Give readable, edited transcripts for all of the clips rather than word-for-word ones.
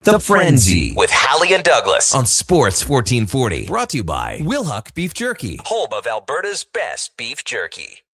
The Frenzy with Halley and Douglas on Sports 1440. Brought to you by Wilhuck Beef Jerky, home of Alberta's best beef jerky.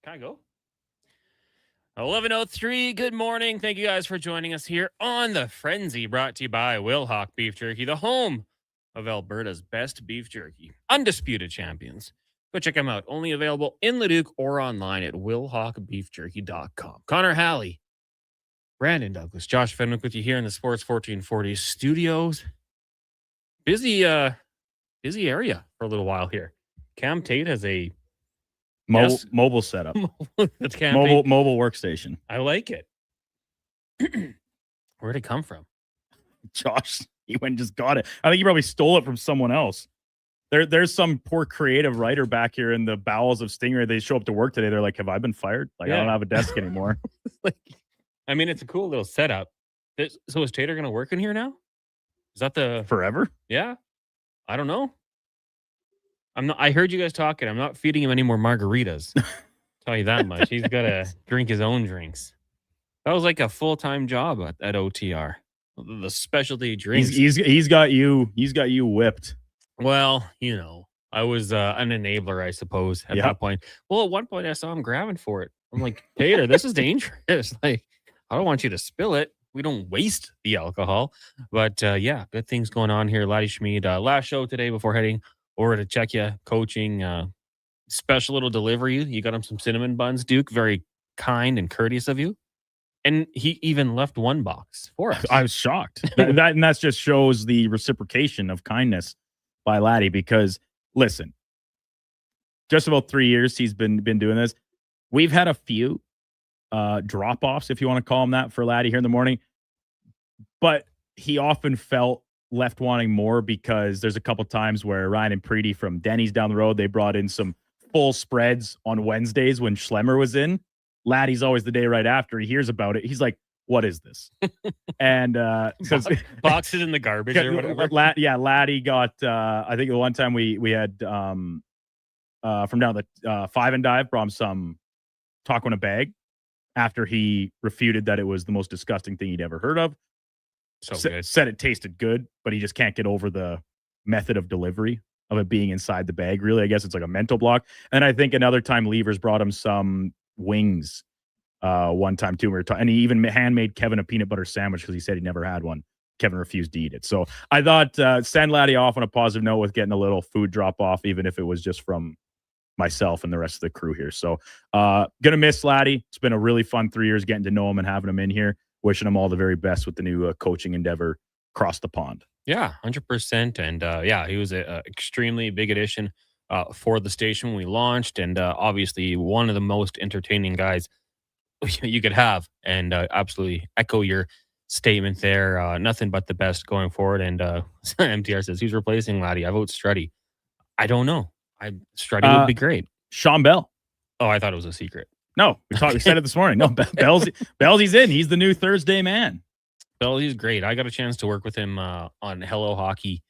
Can I go? 11:03. Good morning. Thank you guys for joining us here on the Frenzy, brought to you by Wilhuck Beef Jerky, the home of Alberta's best beef jerky. Undisputed champions. Go check them out. Only available in Leduc or online at wilhuckbeefjerky.com. Connor Halley, Brandon Douglas, Josh Fenwick with you here in the Sports 1440 studios. Busy area for a little while here. Cam Tate has a mobile setup. mobile workstation. I like it. Where'd it come from? Josh, he went and just got it. I think he probably stole it from someone else. There's some poor creative writer back here in the bowels of Stingray. They show up to work today. They're like, have I been fired? Like, I don't have a desk anymore. It's a cool little setup. So is Tater going to work in here now? Is that the... Forever? Yeah. I don't know. I heard you guys talking. I'm not feeding him any more margaritas. Tell you that much. He's got to drink his own drinks. That was like a full-time job at OTR. The specialty drinks. He's got you whipped. Well, I was an enabler, I suppose, at that point. Well, at one point I saw him grabbing for it. I'm like, Tater, this is dangerous. Like, I don't want you to spill it. We don't waste the alcohol. But good things going on here. Laddie Schmid, last show today before heading over to check you coaching. Special little delivery. You got him some cinnamon buns, Duke. Very kind and courteous of you. And he even left one box for us. I was shocked. that just shows the reciprocation of kindness by Laddie. Because listen, just about 3 years he's been doing this. We've had a few drop-offs, if you want to call them that, for Laddie here in the morning. But he often felt left wanting more, because there's a couple times where Ryan and Preety from Denny's down the road, they brought in some full spreads on Wednesdays when Schlemmer was in. Laddie's always the day right after he hears about it. He's like, what is this? And boxes in the garbage or whatever. Laddie got I think the one time we had from down the Five and Dive brought him some taco in a bag after he refuted that it was the most disgusting thing he'd ever heard of. Said it tasted good, but he just can't get over the method of delivery of it being inside the bag. Really, I guess it's like a mental block. And I think another time Levers brought him some wings one time too. And he even handmade Kevin a peanut butter sandwich because he said he never had one. Kevin refused to eat it. So I thought send Laddie off on a positive note with getting a little food drop off, even if it was just from myself and the rest of the crew here. So gonna miss Laddie. It's been a really fun 3 years getting to know him and having him in here. Wishing him all the very best with the new coaching endeavor across the pond. Yeah, 100%. And he was an extremely big addition for the station when we launched. And obviously one of the most entertaining guys you could have. And absolutely echo your statement there. Nothing but the best going forward. And MTR says, who's replacing Laddie? I vote Struddy. I don't know. Struddy would be great. Sean Bell. Oh, I thought it was a secret. No, we said it this morning. No, Bellsy's in. He's the new Thursday man. Belsy's great. I got a chance to work with him on Hello Hockey,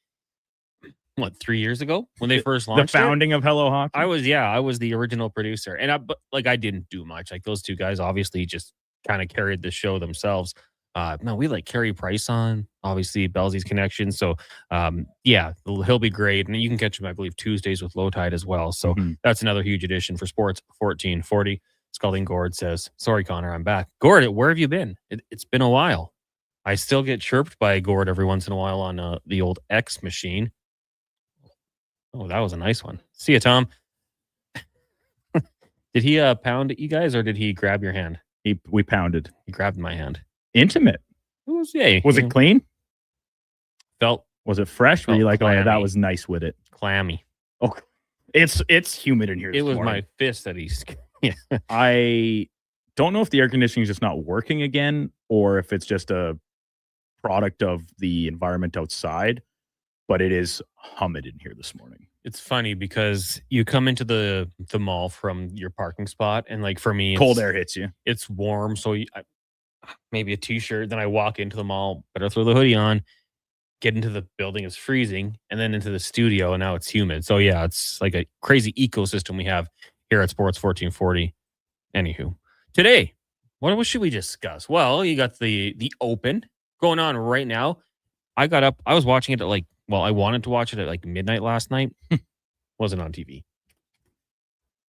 3 years ago when they first launched the founding of Hello Hockey? I was the original producer. And I didn't do much. Like, those two guys obviously just kind of carried the show themselves. No, we like Carey Price on, obviously Belsey's connection. So, yeah, he'll be great. And you can catch him, I believe, Tuesdays with Low Tide as well. So that's another huge addition for Sports 1440. Scalding Gord says, sorry, Connor, I'm back. Gord, where have you been? It's been a while. I still get chirped by Gord every once in a while on the old X machine. Oh, that was a nice one. See you, Tom. Did he pound at you guys, or did he grab your hand? We pounded. He grabbed my hand. Intimate. It was, yeah. Was it clean? Was it fresh? Were you like, clammy. oh yeah, that was nice with it? Clammy. Oh, it's humid in here. It was my fist that he's. Yeah. I don't know if the air conditioning is just not working again, or if it's just a product of the environment outside. But it is humid in here this morning. It's funny because you come into the mall from your parking spot, and like for me, cold air hits you. It's warm, so maybe a t-shirt. Then I walk into the mall, better throw the hoodie on. Get into the building, it's freezing, and then into the studio, and now it's humid. So yeah, it's like a crazy ecosystem we have here at Sports 1440. Anywho, today, what should we discuss? Well, you got the Open going on right now. I got up. I was watching it at I wanted to watch it at like midnight last night. Wasn't on TV.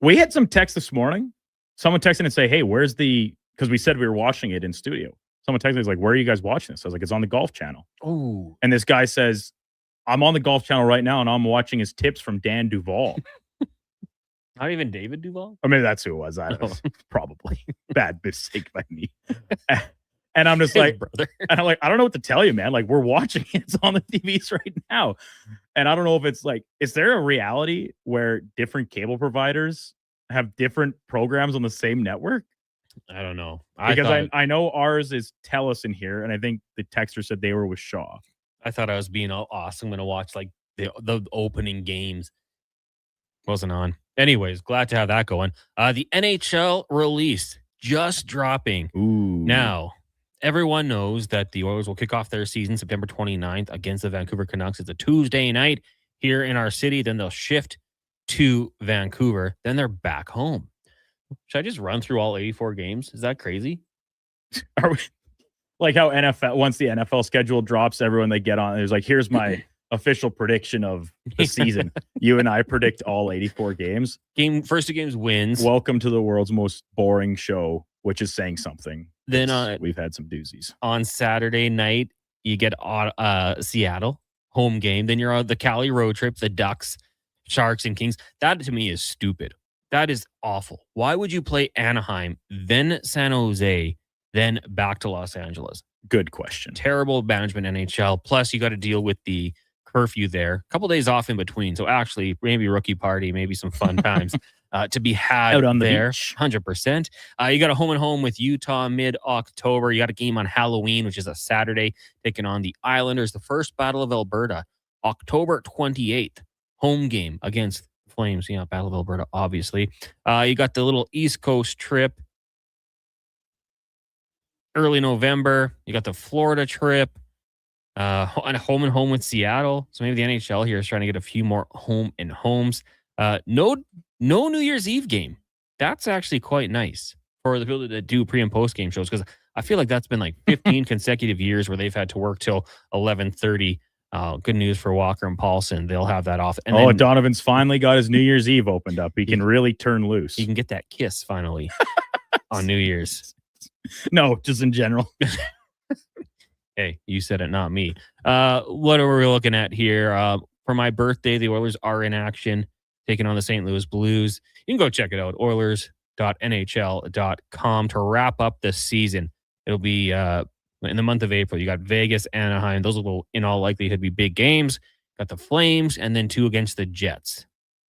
We had some text this morning. Someone texted and say, hey, where's because we said we were watching it in studio. Someone texted me, like, where are you guys watching this? I was like, it's on the Golf Channel. Oh. And this guy says, I'm on the Golf Channel right now, and I'm watching his tips from Dan Duvall. Not even David Duvall? Or maybe that's who it was. I don't know. Probably. Bad mistake by me. And I'm just like, brother. And I'm like, I don't know what to tell you, man. Like, we're watching it. It's on the TVs right now. And I don't know if it's like, is there a reality where different cable providers have different programs on the same network? I don't know. Because I know ours is Telus in here, and I think the texter said they were with Shaw. I thought I was being all awesome. I'm going to watch like the opening games. Wasn't on. Anyways, glad to have that going. The NHL release just dropping. Ooh. Now, everyone knows that the Oilers will kick off their season September 29th against the Vancouver Canucks. It's a Tuesday night here in our city. Then they'll shift to Vancouver. Then they're back home. Should I just run through all 84 games? Is that crazy? Are we like how NFL, once the NFL schedule drops, everyone they get on, there's like, here's my official prediction of the season. You and I predict all 84 games. First two games wins. Welcome to the world's most boring show, which is saying something. Then we've had some doozies. On Saturday night, you get Seattle home game. Then you're on the Cali road trip, the Ducks, Sharks, and Kings. That to me is stupid. That is awful. Why would you play Anaheim, then San Jose, then back to Los Angeles? Good question. Terrible management, NHL. Plus, you got to deal with the curfew there. A couple days off in between. So actually, maybe rookie party, maybe some fun times to be had out on there. The beach. 100%. You got a home and home with Utah mid-October. You got a game on Halloween, which is a Saturday, taking on the Islanders. The first Battle of Alberta, October 28th. Home game against Flames. Yeah, Battle of Alberta, obviously. You got the little East Coast trip. Early November. You got the Florida trip. And home and home with Seattle. So maybe the NHL here is trying to get a few more home and homes. No New Year's Eve game. That's actually quite nice for the people that do pre and post game shows, because I feel like that's been like 15 consecutive years where they've had to work till 11:30. Good news for Walker and Paulson. They'll have that off. And then Donovan's finally got his New Year's Eve opened up. He can really turn loose. He can get that kiss finally on New Year's. No, just in general. Hey, you said it, not me. What are we looking at here? For my birthday, the Oilers are in action, taking on the St. Louis Blues. You can go check it out, oilers.nhl.com, to wrap up the season. It'll be in the month of April. You got Vegas, Anaheim. Those will, in all likelihood, be big games. Got the Flames, and then 2 against the Jets,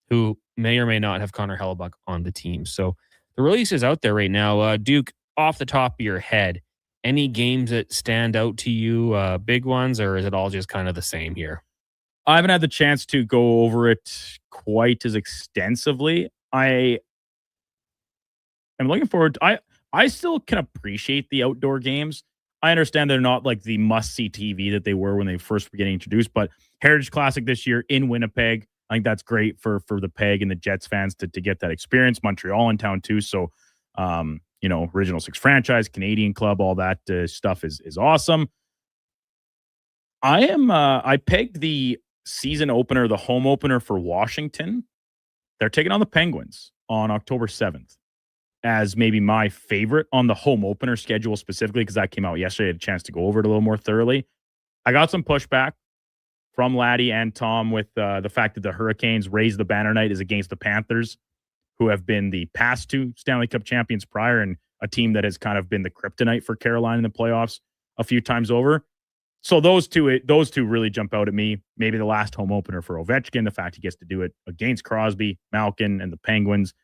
who may or may not have Connor Hellebuck on the team. So the release is out there right now. Duke, off the top of your head, any games that stand out to you, big ones, or is it all just kind of the same here? I haven't had the chance to go over it quite as extensively. I am looking forward to, I still can appreciate the outdoor games. I understand they're not like the must-see TV that they were when they first were getting introduced, but Heritage Classic this year in Winnipeg, I think that's great for the Peg and the Jets fans to get that experience. Montreal in town too, so Original Six franchise, Canadian club, all that stuff is awesome. I pegged the season opener, the home opener for Washington. They're taking on the Penguins on October 7th as maybe my favorite on the home opener schedule specifically, because that came out yesterday. I had a chance to go over it a little more thoroughly. I got some pushback from Laddie and Tom with the fact that the Hurricanes raised the banner night is against the Panthers, who have been the past two Stanley Cup champions prior, and a team that has kind of been the kryptonite for Carolina in the playoffs a few times over. So those two really jump out at me. Maybe the last home opener for Ovechkin, the fact he gets to do it against Crosby, Malkin, and the Penguins.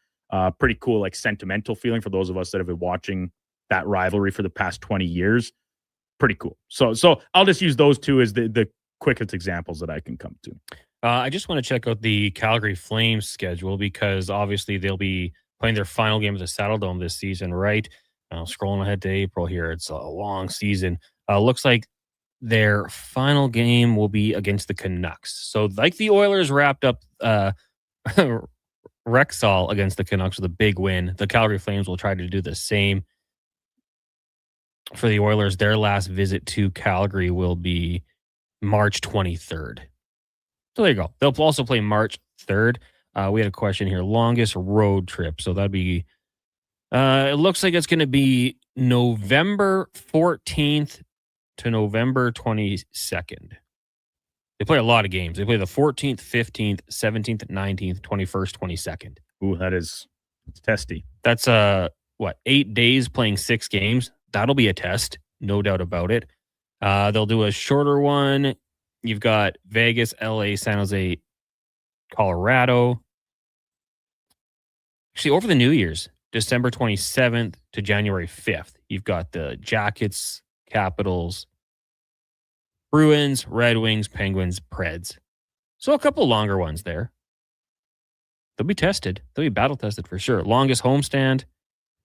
Pretty cool, like sentimental feeling for those of us that have been watching that rivalry for the past 20 years. Pretty cool. So I'll just use those two as the quickest examples that I can come to. I just want to check out the Calgary Flames schedule because obviously they'll be playing their final game of the Saddle Dome this season, right? Scrolling ahead to April here. It's a long season. Looks like their final game will be against the Canucks. So like the Oilers wrapped up Rexall against the Canucks with a big win, the Calgary Flames will try to do the same. For the Oilers, their last visit to Calgary will be March 23rd. So there you go. They'll also play March 3rd. We had a question here. Longest road trip. So that'd be, it looks like it's going to be November 14th to November 22nd. They play a lot of games. They play the 14th, 15th, 17th, 19th, 21st, 22nd. Ooh, it's testy. That's 8 days playing 6 games. That'll be a test, no doubt about it. They'll do a shorter one. You've got Vegas, LA, San Jose, Colorado. Actually, over the New Year's, December 27th to January 5th, you've got the Jackets, Capitals, Bruins, Red Wings, Penguins, Preds. So a couple longer ones there. They'll be tested. They'll be battle tested for sure. Longest homestand.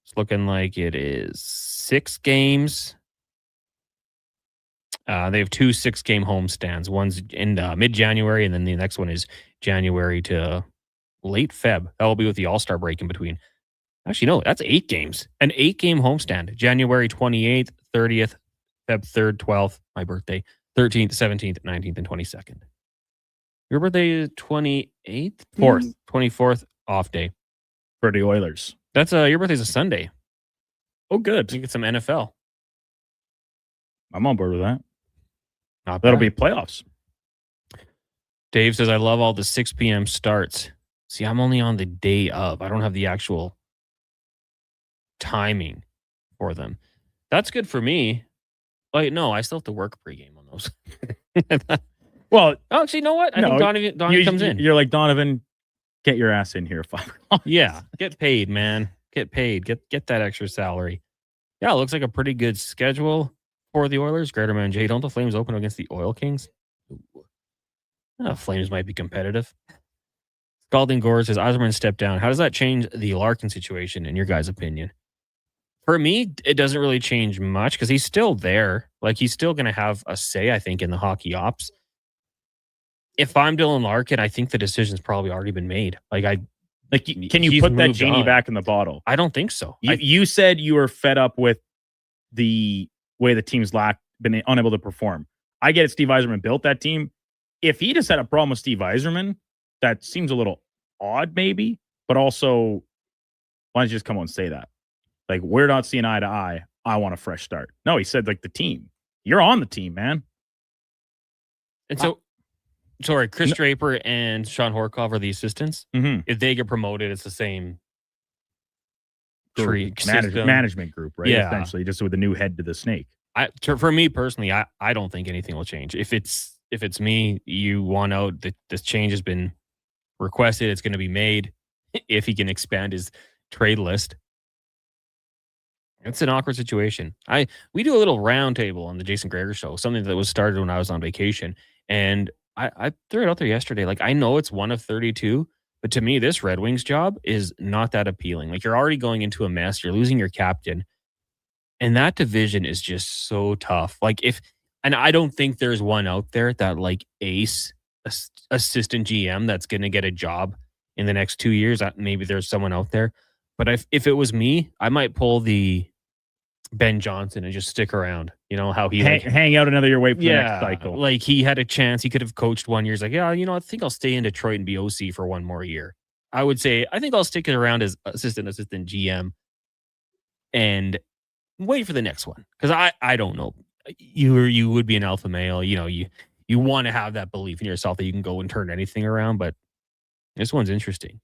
It's looking like it is 6 games. They have 2 6-game homestands. One's in mid-January, and then the next one is January to late Feb. That will be with the All-Star break in between. Actually, no, that's 8 games. An 8-game homestand. January 28th, 30th, Feb 3rd, 12th, my birthday, 13th, 17th, 19th, and 22nd. Your birthday is 28th? 4th. 24th, off day. For the Oilers. That's your birthday's a Sunday. Oh, good. You get some NFL. I'm on board with that. Not That'll bad. be playoffs. Dave says, I love all the 6 p.m. starts. See, I'm only on the day of. I don't have the actual timing for them. That's good for me. Like, no, I still have to work pregame on those. Well, actually, you know what? I think Donovan comes in. You're like, Donovan, get your ass in here. Yeah, get paid, man. Get paid. Get that extra salary. Yeah, it looks like a pretty good schedule for the Oilers. Greater Man J, don't the Flames open against the Oil Kings? Flames might be competitive. Scalding Gore says, Osborne stepped down. How does that change the Larkin situation, in your guys' opinion? For me, it doesn't really change much because he's still there. Like, he's still going to have a say, I think, in the hockey ops. If I'm Dylan Larkin, I think the decision's probably already been made. Can you put that genie back in the bottle? I don't think so. You said you were fed up with the way the team's been unable to perform. I get it. Steve Yzerman built that team. If he just had a problem with Steve Yzerman, that seems a little odd, maybe. But also, why don't you just come on and say that? Like, we're not seeing eye to eye. I want a fresh start. No, he said, like, the team. You're on the team, man. And so, sorry, Chris Draper and Sean Horkoff are the assistants. Mm-hmm. If they get promoted, it's the same tree management group, right? Yeah. Essentially, just with a new head to the snake. For me personally, I don't think anything will change. If it's me, you want out, this change has been requested. It's going to be made. If he can expand his trade list. It's an awkward situation. We do a little round table on the Jason Greger show, something that was started when I was on vacation. And I threw it out there yesterday. Like, I know it's one of 32, but to me, this Red Wings job is not that appealing. Like, you're already going into a mess. You're losing your captain. And that division is just so tough. And I don't think there's one out there that like ace assistant GM that's going to get a job in the next 2 years. Maybe there's someone out there. But if it was me, I might pull the Ben Johnson and just stick around. You know how he hang out another year, wait for the next cycle. Like he had a chance. He could have coached 1 year. He's like, yeah, I think I'll stay in Detroit and be OC for one more year. I would say I think I'll stick it around as assistant GM and wait for the next one, because I don't know. You would be an alpha male. You want to have that belief in yourself that you can go and turn anything around. But this one's interesting.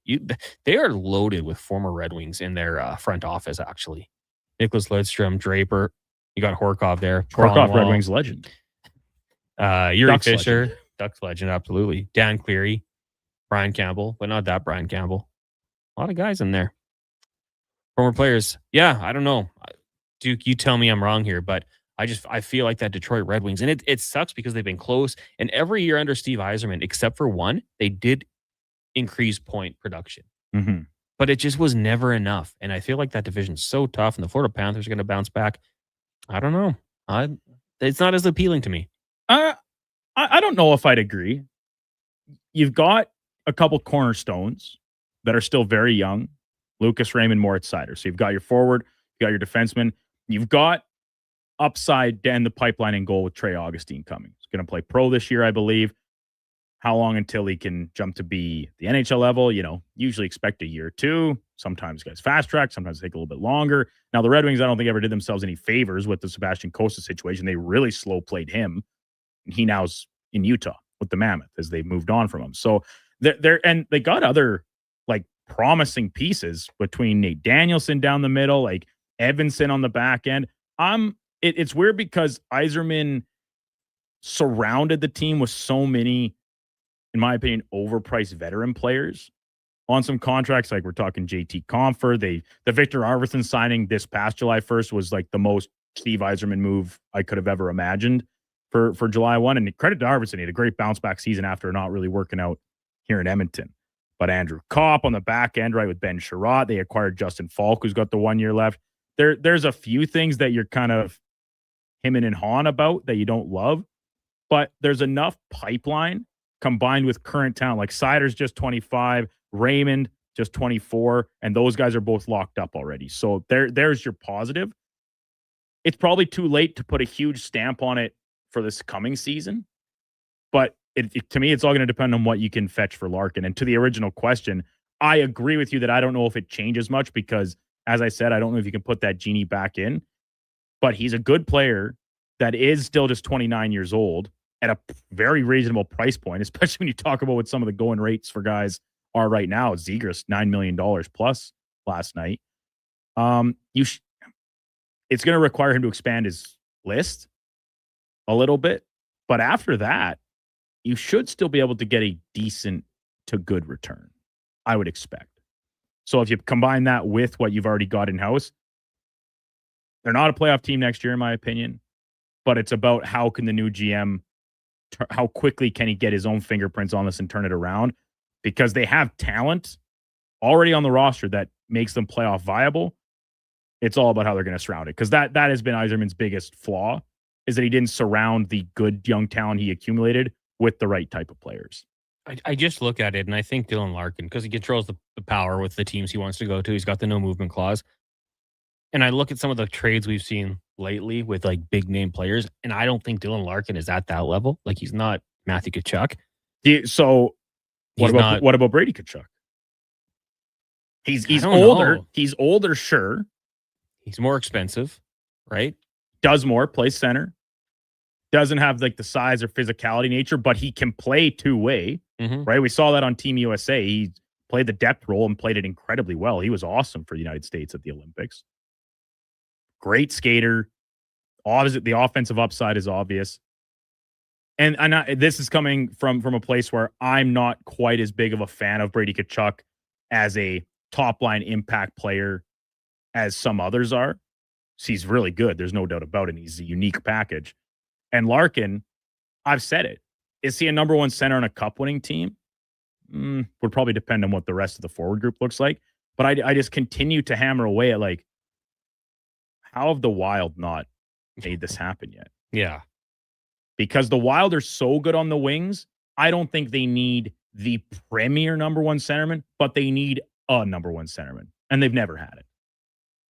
They are loaded with former Red Wings in their front office. Actually, Nicholas Lidstrom, Draper. You got Horkov there. Horkov, Red Wings legend. Yuri Ducks Fisher, legend. Ducks legend, absolutely. Dan Cleary, Brian Campbell, but not that Brian Campbell. A lot of guys in there. Former players. Yeah, I don't know. Duke, you tell me I'm wrong here, but I feel like that Detroit Red Wings, and it sucks because they've been close. And every year under Steve Yzerman, except for one, they did increase point production. Mm-hmm. But it just was never enough. And I feel like that division's so tough, and the Florida Panthers are going to bounce back. I don't know. It's not as appealing to me. I don't know if I'd agree. You've got a couple cornerstones that are still very young. Lucas Raymond, Moritz Seider. So you've got your forward, you got your defenseman. You've got upside down the pipeline and goal with Trey Augustine coming. He's going to play pro this year, I believe. How long until he can jump to be the NHL level? Usually expect a year or two. Sometimes guys fast track. Sometimes take a little bit longer. Now, the Red Wings, I don't think ever did themselves any favors with the Sebastian Costa situation. They really slow played him. And he now's in Utah with the Mammoth as they moved on from him. So and they got other like promising pieces between Nate Danielson down the middle, like Evanson on the back end. It's weird because Yzerman surrounded the team with so many, in my opinion, overpriced veteran players on some contracts. Like we're talking JT Compher. The Victor Arvidsson signing this past July 1st was like the most Steve Yzerman move I could have ever imagined for July 1. And credit to Arvidsson. He had a great bounce back season after not really working out here in Edmonton. But Andrew Kopp on the back end, right, with Ben Sherratt. They acquired Justin Falk, who's got the 1 year left. There's a few things that you're kind of hemming and hawing about that you don't love, but there's enough pipeline combined with current talent. Like Seider's just 25, Raymond just 24, and those guys are both locked up already. So there's your positive. It's probably too late to put a huge stamp on it for this coming season, but to me, it's all going to depend on what you can fetch for Larkin. And to the original question, I agree with you that I don't know if it changes much because, as I said, I don't know if you can put that genie back in, but he's a good player that is still just 29 years old at a very reasonable price point, especially when you talk about what some of the going rates for guys are right now. Zegras, $9 million plus last night. It's going to require him to expand his list a little bit, but after that, you should still be able to get a decent to good return, I would expect. So if you combine that with what you've already got in-house, they're not a playoff team next year, in my opinion, but it's about how can the new GM, how quickly can he get his own fingerprints on this and turn it around? Because they have talent already on the roster that makes them playoff viable. It's all about how they're going to surround it. Because that has been Yzerman's biggest flaw, is that he didn't surround the good young talent he accumulated with the right type of players. I just look at it and I think Dylan Larkin, because he controls the power with the teams he wants to go to. He's got the no movement clause. And I look at some of the trades we've seen lately with like big name players, and I don't think Dylan Larkin is at that level. Like he's not Matthew Tkachuk. So what about Brady Tkachuk? He's older. Know. He's older, sure. He's more expensive, right? Does more, plays center. Doesn't have like the size or physicality nature, but he can play two-way, right? We saw that on Team USA. He played the depth role and played it incredibly well. He was awesome for the United States at the Olympics. Great skater. Obviously, the offensive upside is obvious. And this is coming from a place where I'm not quite as big of a fan of Brady Tkachuk as a top-line impact player as some others are. He's really good. There's no doubt about it. He's a unique package. And Larkin, I've said it. Is he a number one center on a cup-winning team? Would probably depend on what the rest of the forward group looks like. But I just continue to hammer away at like, how have the Wild not made this happen yet? Yeah. Because the Wild are so good on the wings, I don't think they need the premier number one centerman, but they need a number one centerman. and they've never had it.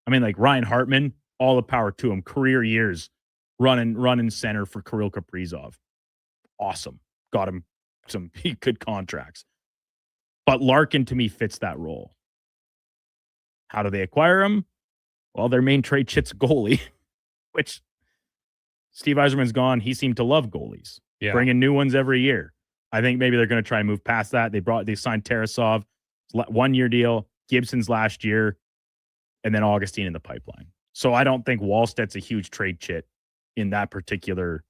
I mean, like Ryan Hartman, all the power to him. Career years running center for Kirill Kaprizov. Awesome. Got him some good contracts. But Larkin, to me, fits that role. How do they acquire him? Well, their main trade chit's goalie, which Steve Yzerman's gone. He seemed to love goalies, bringing new ones every year. I think maybe they're going to try and move past that. They signed Tarasov, 1-year deal, Gibson's last year, and then Augustine in the pipeline. So I don't think Wallstedt's a huge trade chit in that particular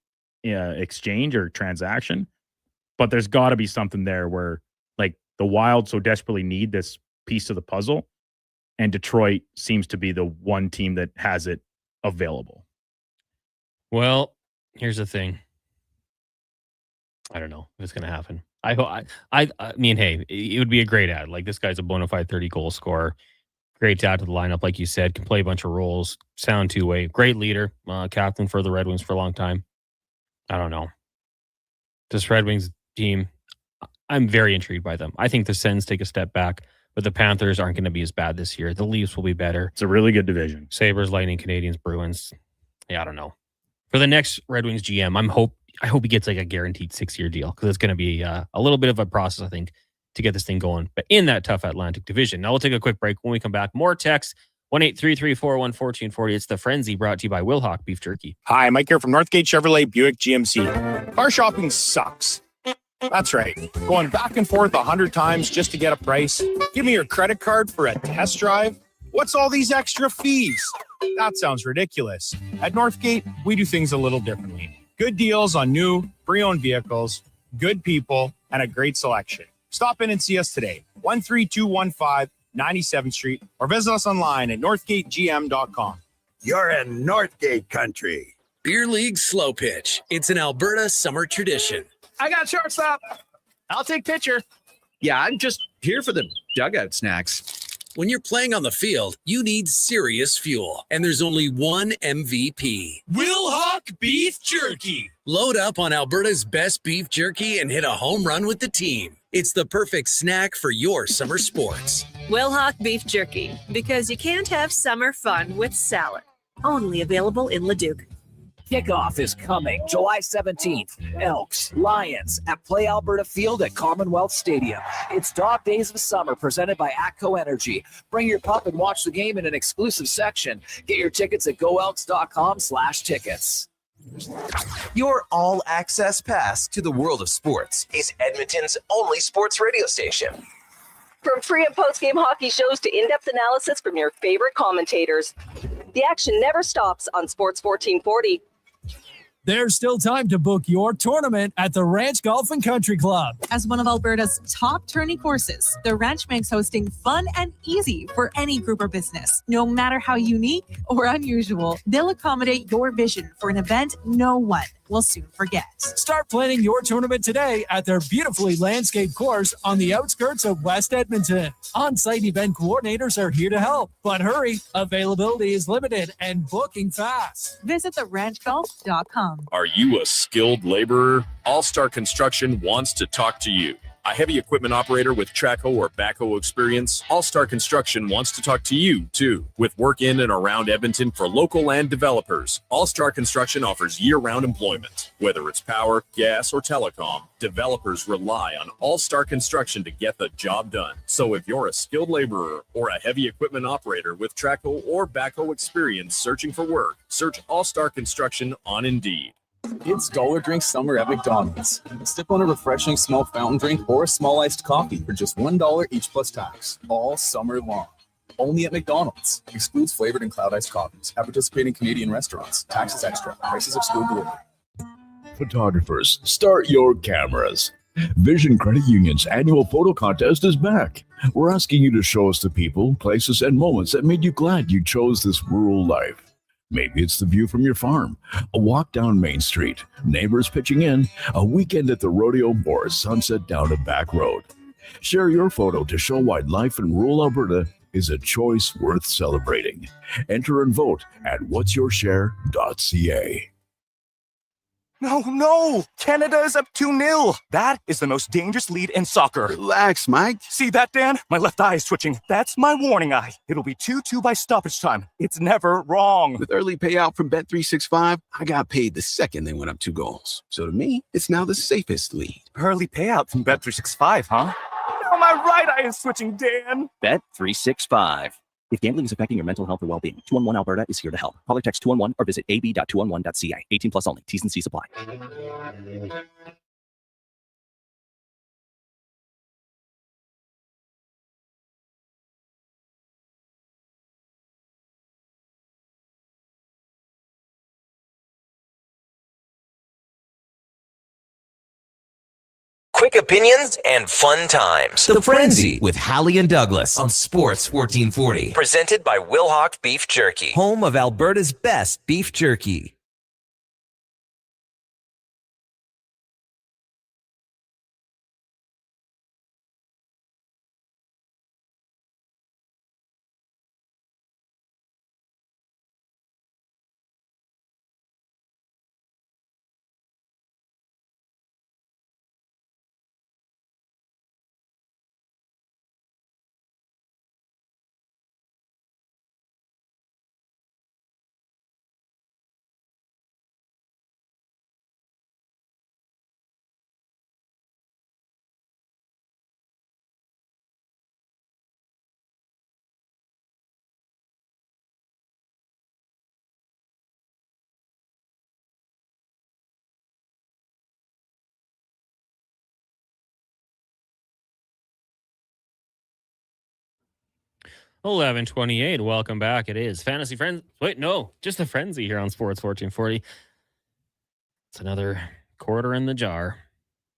exchange or transaction. But there's got to be something there where, like, the Wild so desperately need this piece of the puzzle, and Detroit seems to be the one team that has it available. Well, here's the thing. I don't know if it's going to happen. I mean, hey, it would be a great ad. Like, this guy's a bona fide 30-goal scorer. Great to add to the lineup, like you said. Can play a bunch of roles. Sound two-way. Great leader. Captain for the Red Wings for a long time. I don't know. This Red Wings team, I'm very intrigued by them. I think the Sens take a step back, but the Panthers aren't going to be as bad this year. The Leafs will be better. It's a really good division. Sabres, Lightning, Canadiens, Bruins. Yeah, I don't know. For the next Red Wings GM, I hope he gets like a guaranteed 6-year deal, because it's going to be a little bit of a process, I think, to get this thing going. But in that tough Atlantic division. Now we'll take a quick break. When we come back, more text. 1-833-401-1440. It's The Frenzy, brought to you by Wilhauk Beef Jerky. Hi, Mike here from Northgate Chevrolet Buick GMC. Car shopping sucks. That's right. Going back and forth 100 times just to get a price. Give me your credit card for a test drive. What's all these extra fees? That sounds ridiculous. At Northgate, we do things a little differently. Good deals on new, pre-owned vehicles, good people, and a great selection. Stop in and see us today. 13215 97th Street, or visit us online at northgategm.com. You're in Northgate country. Beer League Slow Pitch. It's an Alberta summer tradition. I got shortstop. I'll take pitcher. Yeah, I'm just here for the dugout snacks. When you're playing on the field, you need serious fuel. And there's only one MVP. Wilhauk Beef Jerky. Load up on Alberta's best beef jerky and hit a home run with the team. It's the perfect snack for your summer sports. Wilhauk Beef Jerky, because you can't have summer fun with salad. Only available in Leduc. Kickoff is coming July 17th. Elks, Lions at Play Alberta Field at Commonwealth Stadium. It's Dog Days of Summer presented by ATCO Energy. Bring your pup and watch the game in an exclusive section. Get your tickets at goelks.com/tickets. Your all-access pass to the world of sports is Edmonton's only sports radio station. From pre- and post-game hockey shows to in-depth analysis from your favorite commentators, the action never stops on Sports 1440. There's still time to book your tournament at the Ranch Golf and Country Club. As one of Alberta's top tourney courses, the Ranch makes hosting fun and easy for any group or business. No matter how unique or unusual, they'll accommodate your vision for an event no one will soon forget. Start planning your tournament today at their beautifully landscaped course on the outskirts of West Edmonton. On-site event coordinators are here to help, but hurry, availability is limited and booking fast. Visit theranchgolf.com. Are you a skilled laborer? All-Star Construction wants to talk to you. A heavy equipment operator with Traco or backhoe experience, All-Star Construction wants to talk to you, too. With work in and around Edmonton for local land developers, All-Star Construction offers year-round employment. Whether it's power, gas, or telecom, developers rely on All-Star Construction to get the job done. So if you're a skilled laborer or a heavy equipment operator with Traco or backhoe experience searching for work, search All-Star Construction on Indeed. It's Dollar Drink Summer at McDonald's. Sip on a refreshing small fountain drink or a small iced coffee for just $1 each plus tax, all summer long. Only at McDonald's. Excludes flavored and cloud iced coffees. At participating Canadian restaurants. Taxes extra. Prices exclude delivery. Photographers, start your cameras. Vision Credit Union's annual photo contest is back. We're asking you to show us the people, places, and moments that made you glad you chose this rural life. Maybe it's the view from your farm, a walk down Main Street, neighbors pitching in, a weekend at the rodeo, or a sunset down a back road. Share your photo to show why life in rural Alberta is a choice worth celebrating. Enter and vote at whatsyourshare.ca. No! Canada is up 2-0. That is the most dangerous lead in soccer. Relax, Mike. See that, Dan? My left eye is twitching. That's my warning eye. It'll be 2-2 by stoppage time. It's never wrong. With early payout from Bet365, I got paid the second they went up 2 goals. So to me, it's now the safest lead. Early payout from Bet365, huh? Now my right eye is twitching, Dan. Bet365. If gambling is affecting your mental health or well-being, 211 Alberta is here to help. Call or text 211 or visit ab.211.ca. 18 plus only. T's and C's apply. Quick opinions and fun times. The Frenzy with Halley and Douglas on Sports 1440. Presented by Wilhauk Beef Jerky, home of Alberta's best beef jerky. Eleven 28. Welcome back. It is Fantasy Friends. Wait, no, just the Frenzy here on Sports 1440. It's another quarter in the jar.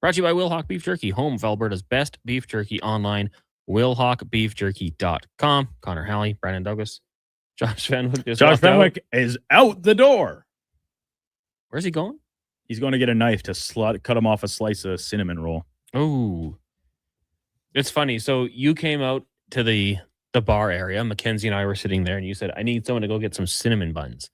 Brought to you by Wilhauk Beef Jerky, home of Alberta's best beef jerky online. WilhaukBeefJerky.com. Connor Halley, Brandon Douglas, Josh Fenwick. Josh Fenwick is out the door. Where's he going? He's going to get a knife to cut him off a slice of cinnamon roll. Oh, it's funny. So you came out to the bar area. Mackenzie and I were sitting there, and you said, "I need someone to go get some cinnamon buns."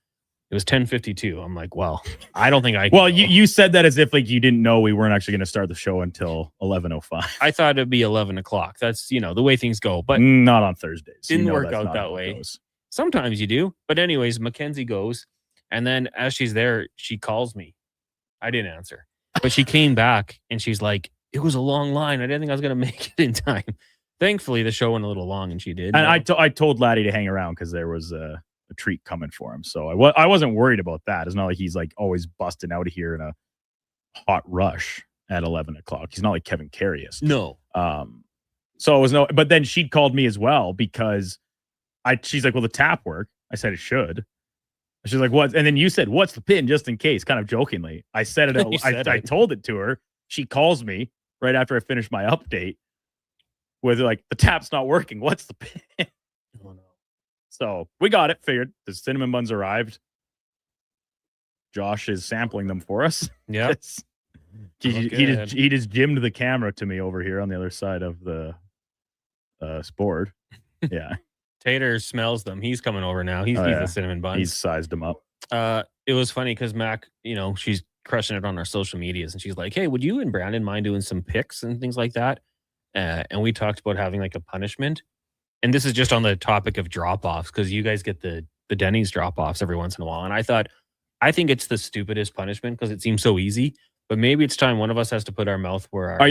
It was 10:52. I'm like, well, I don't think I can. Well, you said that as if like you didn't know we weren't actually going to start the show until 11:05. I thought it'd be 11 o'clock. That's, the way things go, but not on Thursdays. Didn't work out that way. Sometimes you do. But anyways, Mackenzie goes, and then as she's there, she calls me. I didn't answer, but she came back and she's like, it was a long line. I didn't think I was going to make it in time. Thankfully, the show went a little long, and she did. And I told Laddie to hang around because there was a treat coming for him. So I wasn't worried about that. It's not like he's like always busting out of here in a hot rush at 11 o'clock. He's not like Kevin Carius. No. So it was no. But then she called me as well because she's like, "Will the tap work?" I said it should. She's like, "What?" And then you said, "What's the pin?" Just in case, kind of jokingly. I said it. I told it to her. She calls me right after I finished my update with like, "The tap's not working. What's the pin?" Oh, no. So we got it figured. The cinnamon buns arrived. Josh is sampling them for us. Yeah. he just gymmed the camera to me over here on the other side of the board. Yeah. Tater smells them. He's coming over now. He's the cinnamon buns. He's sized them up. It was funny because Mac, she's crushing it on our social medias, and she's like, "Hey, would you and Brandon mind doing some picks and things like that?" And we talked about having like a punishment. And this is just on the topic of drop-offs, because you guys get the Denny's drop-offs every once in a while. And I think it's the stupidest punishment because it seems so easy. But maybe it's time one of us has to put our mouth where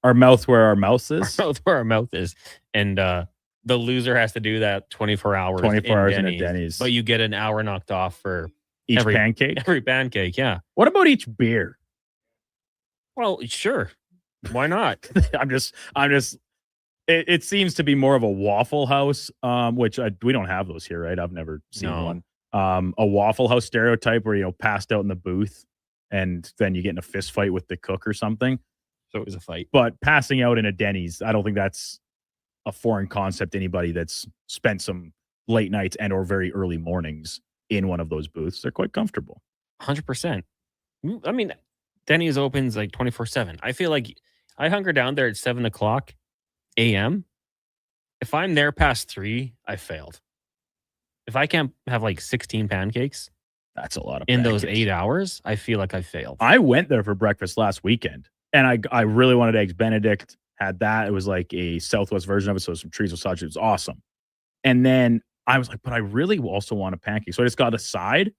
our mouth where our mouth is. Our mouth where our mouth is. And the loser has to do that 24 hours. 24 hours in a Denny's. But you get an hour knocked off for each pancake? Every pancake, yeah. What about each beer? Well, sure. Why not? I'm just it seems to be more of a Waffle House, which we don't have those here, right? I've never seen one. A Waffle House stereotype where, passed out in the booth and then you get in a fist fight with the cook or something. So it was a fight. But passing out in a Denny's, I don't think that's a foreign concept to anybody that's spent some late nights and or very early mornings in one of those booths. They're quite comfortable. 100%. I mean, Denny's opens like 24/7. I feel like I hunker down there at 7 o'clock a.m. If I'm there past 3, I failed. If I can't have like 16 pancakes, That's a lot of in those pancakes. 8 hours. I feel like I failed. I went there for breakfast last weekend, and I really wanted eggs Benedict. Had that. It was like a Southwest version of it, so some chorizo sausage. It was awesome. And then I was like, but I really also want a pancake. So I just got a side.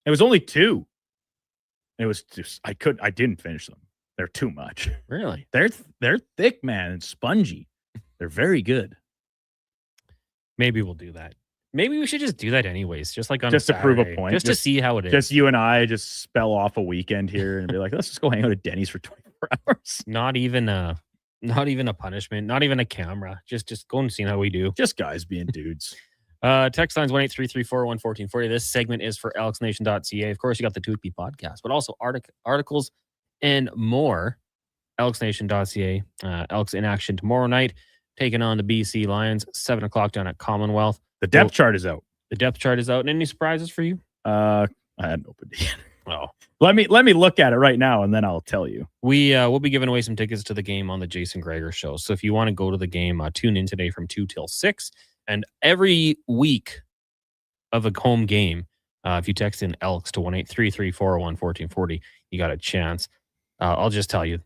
It was only 2. It was just I didn't finish them. They're too much. Really? They're thick, man, and spongy. They're very good. Maybe we'll do that. Maybe we should just do that anyways, just like on Just a to prove a Saturday, point. just to see how it is. Just you and I just spell off a weekend here and be like, let's just go hang out at Denny's for 24 hours. Not even a punishment, not even a camera. Just go and see how we do. Just guys being dudes. Text lines 1-833-401-1440. This segment is for elksnation.ca. Of course, you got the Toothby podcast, but also articles and more. elksnation.ca. Elks in action tomorrow night, taking on the BC Lions, 7 o'clock down at Commonwealth. The depth chart is out. The depth chart is out. Any surprises for you? I hadn't opened it yet. Oh, let me look at it right now, and then I'll tell you. We'll be giving away some tickets to the game on the Jason Greger show. So if you want to go to the game, tune in today from 2 till 6. And every week of a home game, if you text in Elks to 1-833-401-1440, you got a chance. I'll just tell you,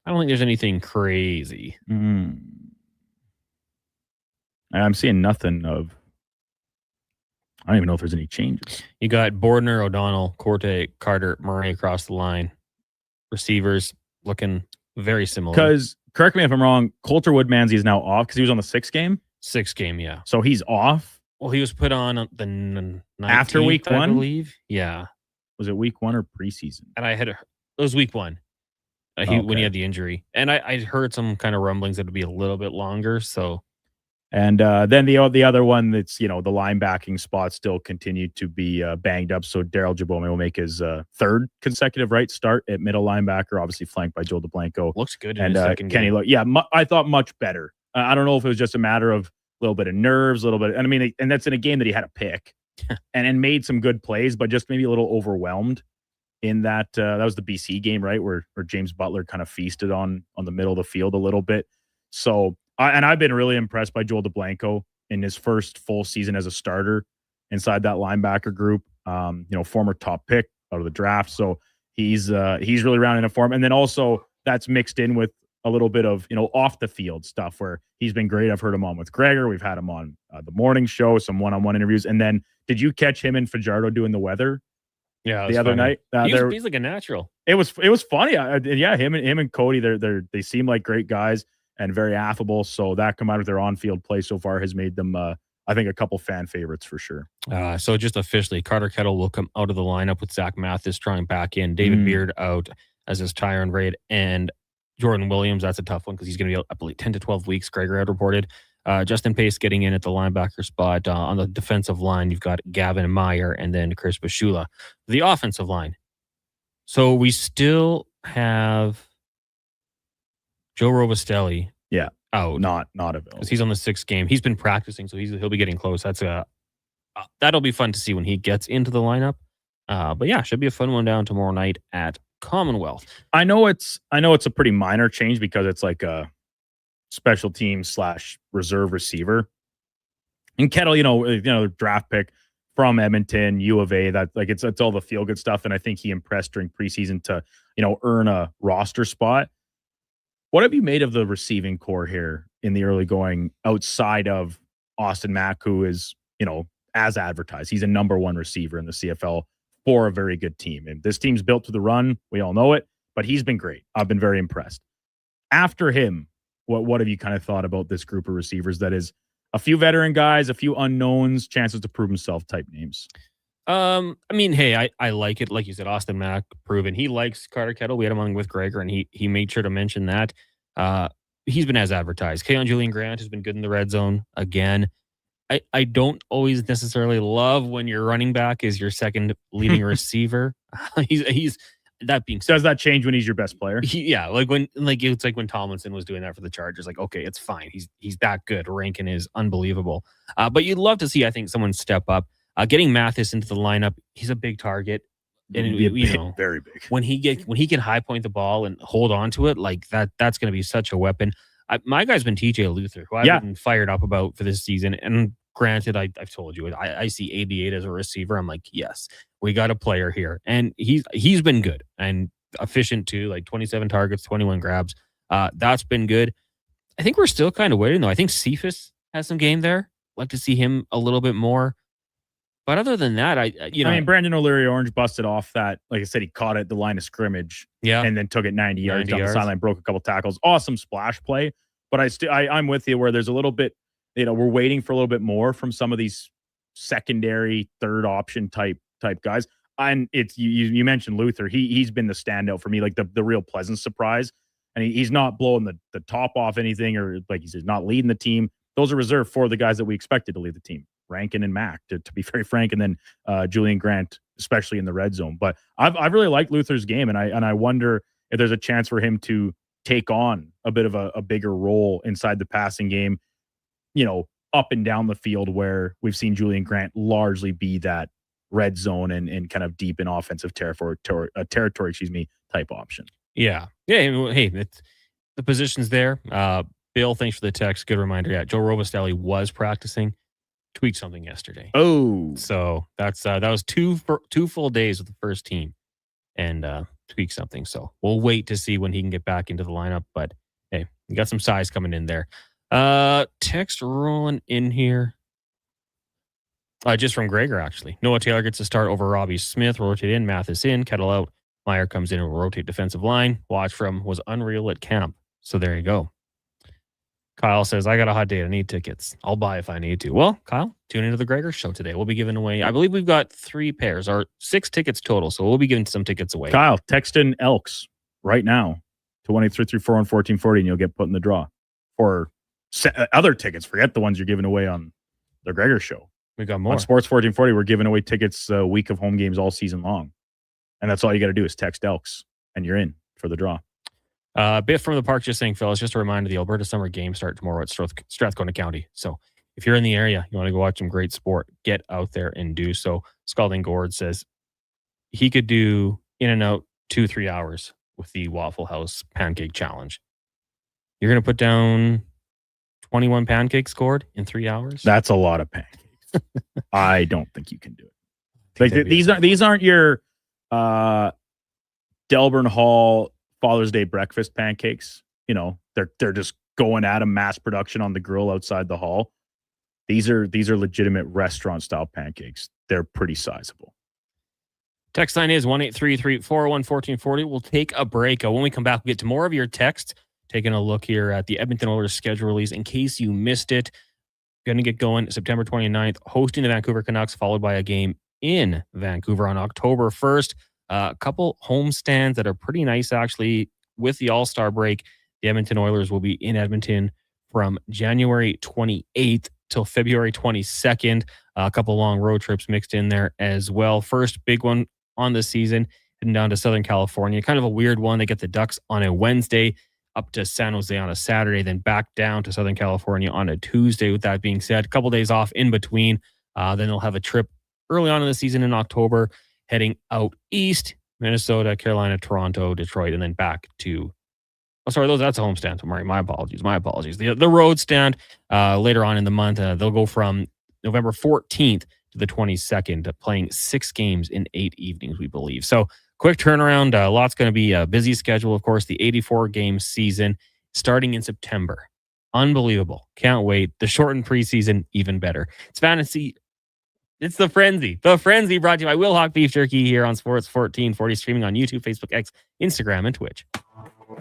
I don't think there's anything crazy. I'm seeing nothing of. I don't even know if there's any changes. You got Bordner, O'Donnell, Corte, Carter, Murray across the line. Receivers looking very similar. Because, correct me if I'm wrong, Coulter Woodmansey is now off because he was on the 6th game. 6th game, yeah. So he's off. Well, he was put on the 19th, after week 1, I believe. Yeah. Was it week 1 or preseason? And it was week 1. When he had the injury. And I heard some kind of rumblings that it would be a little bit longer. So. And then the other one that's, the linebacking spot still continued to be banged up. So Daryl Jabome will make his 3rd consecutive start at middle linebacker, obviously flanked by Joel DeBlanco. Looks good in and his second Kenny game. I thought much better. I don't know if it was just a matter of a little bit of nerves, a little bit. And I mean, and that's in a game that he had a pick and made some good plays, but just maybe a little overwhelmed in that. That was the BC game, right? Where James Butler kind of feasted on the middle of the field a little bit. So, and I've been really impressed by Joel DeBlanco in his first full season as a starter inside that linebacker group. Former top pick out of the draft. So he's really rounding a form. And then also that's mixed in with a little bit of, off the field stuff where he's been great. I've heard him on with Greger. We've had him on the morning show, some one-on-one interviews. And then did you catch him and Fajardo doing the weather? Yeah, the other night. He's like a natural. It was funny. Him and Cody, they seem like great guys and very affable. So that combined with their on-field play so far has made them, I think, a couple fan favorites for sure. So just officially, Carter Kettle will come out of the lineup with Zach Mathis trying back in. David Beard out as his Tyron Reid and Jordan Williams. That's a tough one because he's going to be, I believe, 10 to 12 weeks. Greger had reported. Justin Pace getting in at the linebacker spot. On the defensive line, you've got Gavin Meyer and then Chris Bashula. The offensive line. So we still have Joe Robustelli. Yeah. Out. Not available. Because he's on the 6th game. He's been practicing, so he'll be getting close. That'll be fun to see when he gets into the lineup. But yeah, should be a fun one down tomorrow night at Commonwealth. I know it's a pretty minor change because it's like a special team / reserve receiver. And Kettle, draft pick from Edmonton, U of A, that it's all the feel good stuff. And I think he impressed during preseason to, earn a roster spot. What have you made of the receiving core here in the early going outside of Austin Mack, who is, as advertised, he's a number 1 receiver in the CFL for a very good team. And this team's built to the run. We all know it, but he's been great. I've been very impressed. After him, what have you kind of thought about this group of receivers that is a few veteran guys, a few unknowns, chances to prove himself type names? I mean, hey, I like it. Like you said, Austin Mack proven he likes Carter Kettle. We had him on with Greger, and he made sure to mention that. He's been as advertised. Keon Julian Grant has been good in the red zone again. I don't always necessarily love when your running back is your second leading receiver. He's that being said, does that change when he's your best player? It's like when Tomlinson was doing that for the Chargers. Like, okay, it's fine. He's that good. Rankin is unbelievable. But you'd love to see, I think, someone step up. Getting Mathis into the lineup, he's a big target. And very big. When he can high point the ball and hold on to it, like that's going to be such a weapon. My guy's been TJ Luther, who I've been fired up about for this season. And granted, I've told you, I see 88 as a receiver. I'm like, yes, we got a player here. And he's been good and efficient too, like 27 targets, 21 grabs. That's been good. I think we're still kind of waiting, though. I think Cephas has some game there. Like to see him a little bit more. But other than that, I mean, Brandon O'Leary Orange busted off that. Like I said, he caught it at the line of scrimmage. Yeah. And then took it 90 yards down the sideline, broke a couple tackles. Awesome splash play. But I'm with you where there's a little bit, we're waiting for a little bit more from some of these secondary, third option type guys. And it's you mentioned Luther. He's been the standout for me, like the real pleasant surprise. And he's not blowing the top off anything, or like he says, not leading the team. Those are reserved for the guys that we expected to lead the team, Rankin and Mack, to be very frank, and then Julian Grant, especially in the red zone. But I've really liked Luther's game, and I wonder if there's a chance for him to take on a bit of a bigger role inside the passing game, up and down the field, where we've seen Julian Grant largely be that red zone and kind of deep in offensive territory, type option. Yeah. Hey, the position's there. Bill, thanks for the text. Good reminder. Yeah, Joe Robustelli was practicing. Tweaked something yesterday. Oh, so that was two full days with the first team, and tweaked something. So we'll wait to see when he can get back into the lineup. But hey, you got some size coming in there. Text rolling in here. Just from Gregor, actually. Noah Taylor gets a start over Robbie Smith. Rotate in, Mathis in, Kettle out. Meyer comes in and will rotate defensive line. Watch from was unreal at camp. So there you go. Kyle says, I got a hot date. I need tickets. I'll buy if I need to. Well, Kyle, tune into the Gregor show today. We'll be giving away, I believe we've got 3 pairs or 6 tickets total. So we'll be giving some tickets away. Kyle, text in Elks right now to 1-833-414-40 and you'll get put in the draw. Or other tickets. Forget the ones you're giving away on the Gregor show. We got more. On Sports 1440, we're giving away tickets a week of home games all season long. And that's all you got to do is text Elks and you're in for the draw. Bit from the park just saying, fellas, just a reminder, the Alberta Summer Games start tomorrow at Strathcona County. So if you're in the area, you want to go watch some great sport, get out there and do so. Scalding Gord says he could do in and out 2-3 hours with the Waffle House Pancake Challenge. You're going to put down 21 pancakes, Gord, in 3 hours? That's a lot of pancakes. I don't think you can do it. Like these aren't your Delburn Hall Father's Day breakfast pancakes. They're just going at a mass production on the grill outside the hall. These are legitimate restaurant style pancakes. They're pretty sizable. Text line is 1-833-401-1440. We'll take a break. When we come back, we'll get to more of your texts. Taking a look here at the Edmonton Oilers schedule release in case you missed it. Going to get going September 29th, hosting the Vancouver Canucks, followed by a game in Vancouver on October 1st. A couple homestands that are pretty nice, actually, with the All-Star break. The Edmonton Oilers will be in Edmonton from January 28th till February 22nd. A couple long road trips mixed in there as well. First big one on the season, heading down to Southern California. Kind of a weird one. They get the Ducks on a Wednesday, up to San Jose on a Saturday, then back down to Southern California on a Tuesday. With that being said, a couple days off in between. Then they'll have a trip early on in the season in October, heading out east, Minnesota, Carolina, Toronto, Detroit, and then back to... Oh, sorry, that's a homestand. My apologies. The road stand later on in the month, they'll go from November 14th to the 22nd, playing 6 games in 8 evenings, we believe. So quick turnaround. Lots going to be a busy schedule, of course. The 84-game season starting in September. Unbelievable. Can't wait. The shortened preseason, even better. It's fantasy. It's the Frenzy. The Frenzy brought to you by Will Hawk Beef Jerky here on Sports 1440, streaming on YouTube, Facebook, X, Instagram, and Twitch.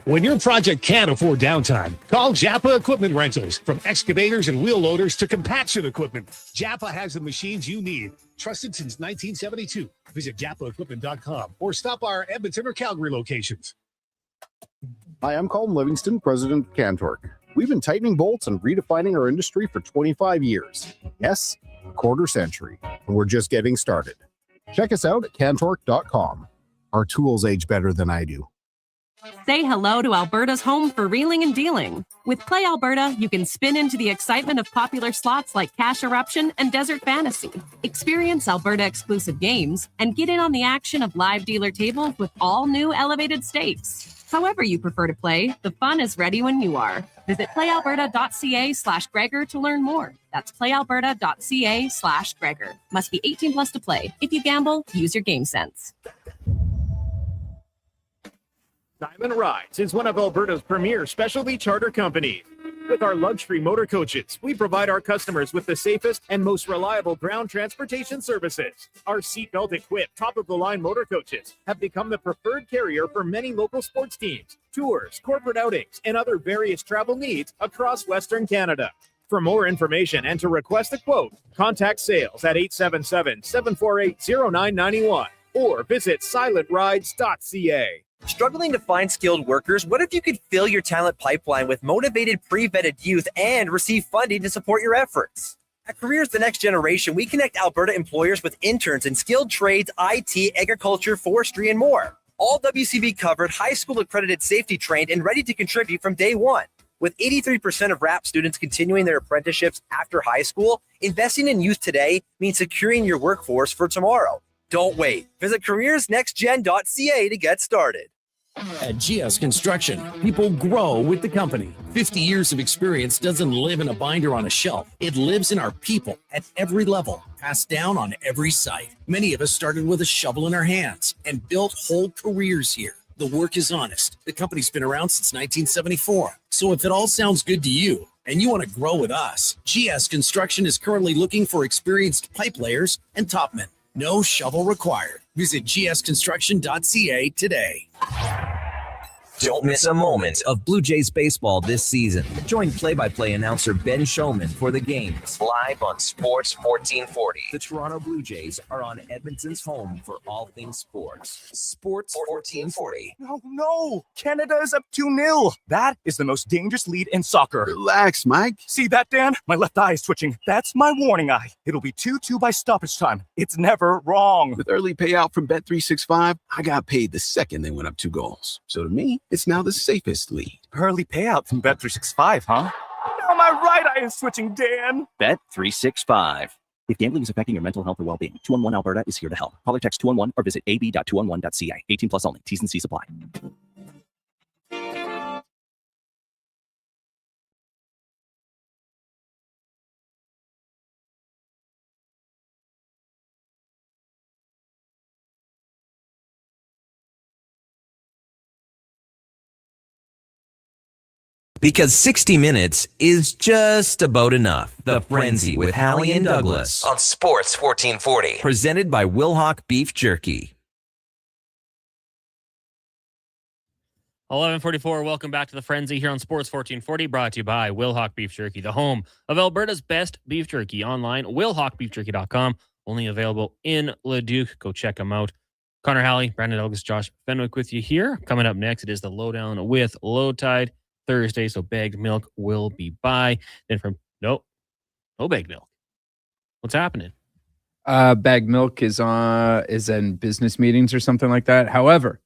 When your project can't afford downtime, call Japa Equipment Rentals. From excavators and wheel loaders to compaction equipment, Japa has the machines you need. Trusted since 1972. Visit japaequipment.com or stop our Edmonton or Calgary locations. Hi, I'm Colin Livingston, president of Cantork. We've been tightening bolts and redefining our industry for 25 years. Yes, a quarter century, and we're just getting started. Check us out at cantork.com. Our tools age better than I do. Say hello to Alberta's home for reeling and dealing. With Play Alberta, you can spin into the excitement of popular slots like Cash Eruption and Desert Fantasy. Experience Alberta exclusive games and get in on the action of live dealer tables with all new elevated stakes. However you prefer to play, the fun is ready when you are. Visit playalberta.ca/Gregor to learn more. That's playalberta.ca/Gregor. Must be 18 plus to play. If you gamble, use your game sense. Diamond Rides is one of Alberta's premier specialty charter companies. With our luxury motor coaches, we provide our customers with the safest and most reliable ground transportation services. Our seatbelt equipped, top-of-the-line motor coaches have become the preferred carrier for many local sports teams, tours, corporate outings, and other various travel needs across Western Canada. For more information and to request a quote, contact sales at 877-748-0991 or visit silentrides.ca. Struggling to find skilled workers? What if you could fill your talent pipeline with motivated, pre-vetted youth and receive funding to support your efforts? At Careers the Next Generation, we connect Alberta employers with interns in skilled trades, IT, agriculture, forestry, and more. All WCB covered, high school accredited, safety trained, and ready to contribute from day one. With 83% of RAP students continuing their apprenticeships after high school, investing in youth today means securing your workforce for tomorrow. Don't wait. Visit careersnextgen.ca to get started. At GS Construction, people grow with the company. 50 years of experience doesn't live in a binder on a shelf. It lives in our people at every level, passed down on every site. Many of us started with a shovel in our hands and built whole careers here. The work is honest. The company's been around since 1974. So if it all sounds good to you and you want to grow with us, GS Construction is currently looking for experienced pipe layers and topmen. No shovel required. Visit gsconstruction.ca today. Don't miss a moment of Blue Jays baseball this season. Join play-by-play announcer Ben Showman for the games live on Sports 1440. The Toronto Blue Jays are on Edmonton's home for all things sports. Sports 1440. No. Canada is up 2-0. That is the most dangerous lead in soccer. Relax, Mike. See that, Dan? My left eye is twitching. That's my warning eye. It'll be 2-2 by stoppage time. It's never wrong. With early payout from Bet365, I got paid the second they went up 2 goals. So to me, it's now the safest lead. Early payout from Bet365, huh? Now my right eye is switching, Dan. Bet365. If gambling is affecting your mental health or well-being, 211 Alberta is here to help. Call or text 211 or visit ab.211.ca. 18 plus only. T's and C's apply. Because 60 minutes is just about enough. The Frenzy with Halley and Douglas on Sports 1440. Presented by Wilhock Beef Jerky. 11:44. Welcome back to the Frenzy here on Sports 1440. Brought to you by Wilhock Beef Jerky, the home of Alberta's best beef jerky. Online, willhockbeefjerky.com. Only available in Leduc. Go check them out. Connor Halley, Brandon Douglas, Josh Fenwick with you here. Coming up next, it is the Lowdown with Low Tide. Thursday, so bagged milk will be by. Then from no bagged milk. What's happening? Bagged milk is in business meetings or something like that. However,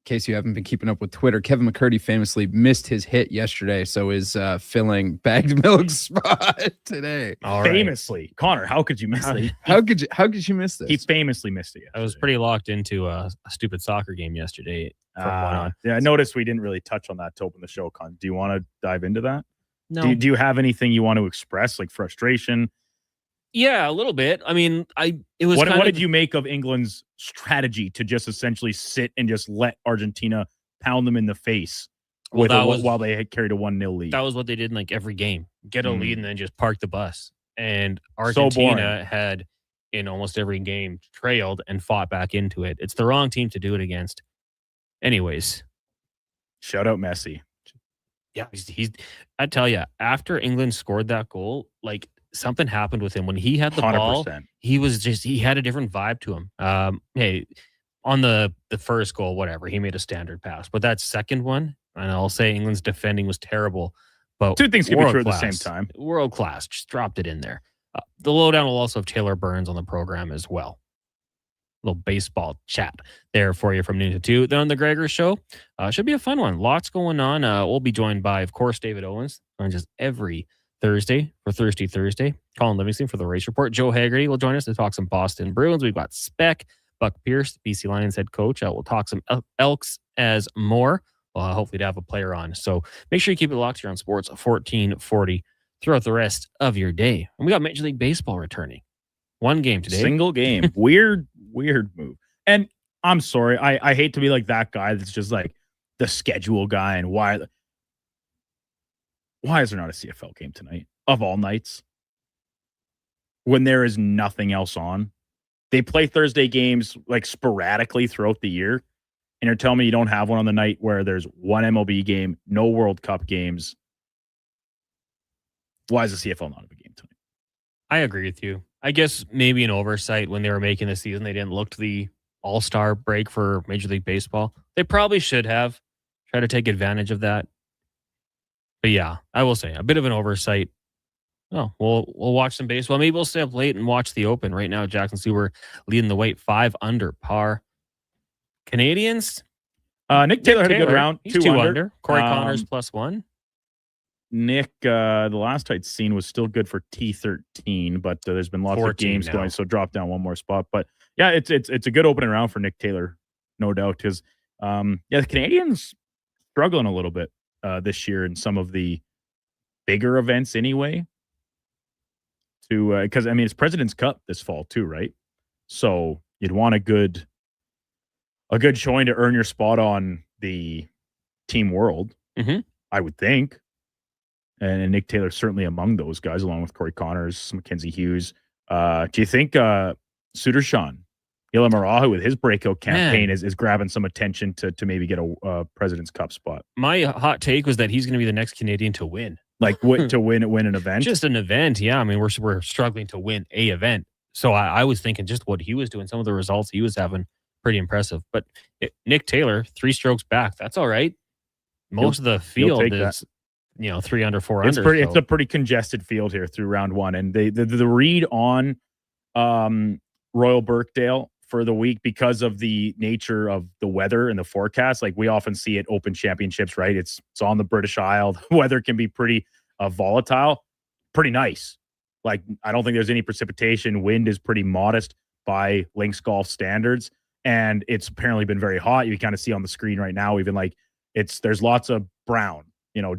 in case you haven't been keeping up with Twitter, Kevin McCurdy famously missed his hit yesterday, so is filling bagged milk's spot today. All right. Famously, Connor, how could you miss it? How could you miss this? He famously missed it. I was pretty locked into a stupid soccer game yesterday. Yeah, I noticed we didn't really touch on that to open the show, Con. Do you want to dive into that? No. Do you have anything you want to express, like frustration? Yeah, a little bit. I mean, it was. What did you make of England's strategy to just essentially sit and just let Argentina pound them in the face while they had carried a 1-0 lead? That was what they did in like every game. Get a lead and then just park the bus. And So Argentina had, in almost every game, trailed and fought back into it. It's the wrong team to do it against. Anyways. Shout out Messi. Yeah, I tell you, after England scored that goal, like something happened with him when he had the 100%. ball. He had a different vibe to him. Hey, on the first goal, whatever, he made a standard pass, but that second one, and I'll say England's defending was terrible. But two things can be true at the same time. World class, just dropped it in there. The Lowdown will also have Taylor Burns on the program as well. Little baseball chat there for you from noon to 2. Then on the Gregor Show, should be a fun one. Lots going on. We'll be joined by, of course, David Owens on just every Thursday for Thirsty Thursday. Colin Livingston for the Race Report. Joe Haggerty will join us to talk some Boston Bruins. We've got Speck, Buck Pierce, BC Lions head coach. We'll talk some Elks as more. hopefully to have a player on. So make sure you keep it locked here on Sports 1440 throughout the rest of your day. And we got Major League Baseball returning. One game today. Single game. Weird move. And I'm sorry. I hate to be like that guy that's just like the schedule guy. And why is there not a CFL game tonight of all nights when there is nothing else on? They play Thursday games like sporadically throughout the year. And you're telling me you don't have one on the night where there's one MLB game, no World Cup games. Why is the CFL not a big game tonight? I agree with you. I guess maybe an oversight when they were making the season. They didn't look to the All-Star break for Major League Baseball. They probably should have tried to take advantage of that. But yeah, I will say a bit of an oversight. Oh, we'll watch some baseball. Maybe we'll stay up late and watch the Open. Right now, Jackson Stewart leading the weight 5 under par. Canadians. Nick Taylor had a good round. He's 2 under. Corey Connors +1. Nick, the last I'd seen was still good for T13, but there's been lots of games now going, so drop down one more spot. But yeah, it's a good opening round for Nick Taylor, no doubt. Because the Canadians struggling a little bit this year in some of the bigger events anyway. Because it's President's Cup this fall too, right? So you'd want a good showing to earn your spot on the Team World, I would think. And Nick Taylor certainly among those guys, along with Corey Connors, Mackenzie Hughes. Do you think Sudarshan Ilamarahu with his breakout campaign is grabbing some attention to maybe get a President's Cup spot? My hot take was that he's going to be the next Canadian to win. Like to win an event? Just an event, yeah. I mean, we're struggling to win a event. So I was thinking just what he was doing, some of the results he was having, pretty impressive. But Nick Taylor, 3 strokes back. That's all right. Most of the field is... 3 under, 4 under. It's a pretty congested field here through round 1. And the read on Royal Birkdale for the week, because of the nature of the weather and the forecast, like we often see at Open Championships, right? It's on the British Isle. The weather can be pretty volatile, pretty nice. Like, I don't think there's any precipitation. Wind is pretty modest by links golf standards. And it's apparently been very hot. You kind of see on the screen right now, even like there's lots of brown,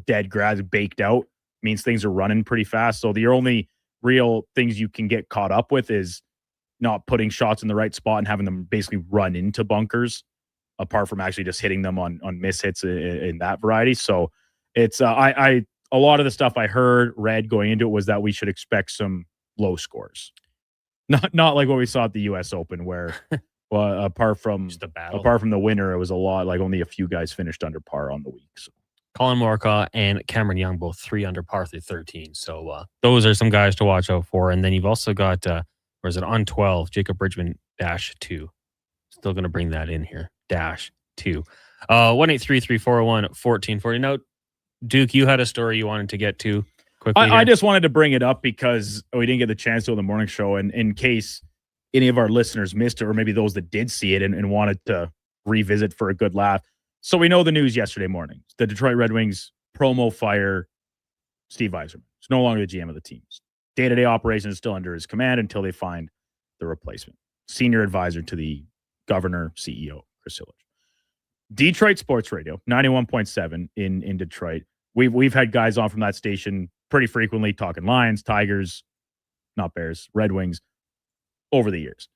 dead grass baked out, means things are running pretty fast. So the only real things you can get caught up with is not putting shots in the right spot and having them basically run into bunkers, apart from actually just hitting them on miss hits in that variety. So it's a lot of the stuff I read going into it was that we should expect some low scores. Not like what we saw at the US Open, where apart from the winner, it was a lot, like only a few guys finished under par on the week. So Colin Morikawa and Cameron Young both 3 under par through 13. So those are some guys to watch out for. And then you've also got, on 12, Jacob Bridgman -2. Still going to bring that in here. -2. 1-833-401-1440. Now, Duke, you had a story you wanted to get to quickly. I just wanted to bring it up because we didn't get the chance to on the morning show. And in case any of our listeners missed it, or maybe those that did see it and wanted to revisit for a good laugh. So we know the news yesterday morning. The Detroit Red Wings promo fire Steve Yzerman. He's no longer the GM of the team. Day-to-day operations is still under his command until they find the replacement. Senior advisor to the governor, CEO, Chris Hillage. Detroit Sports Radio, 91.7 in Detroit. We've had guys on from that station pretty frequently talking Lions, Tigers, not Bears, Red Wings over the years.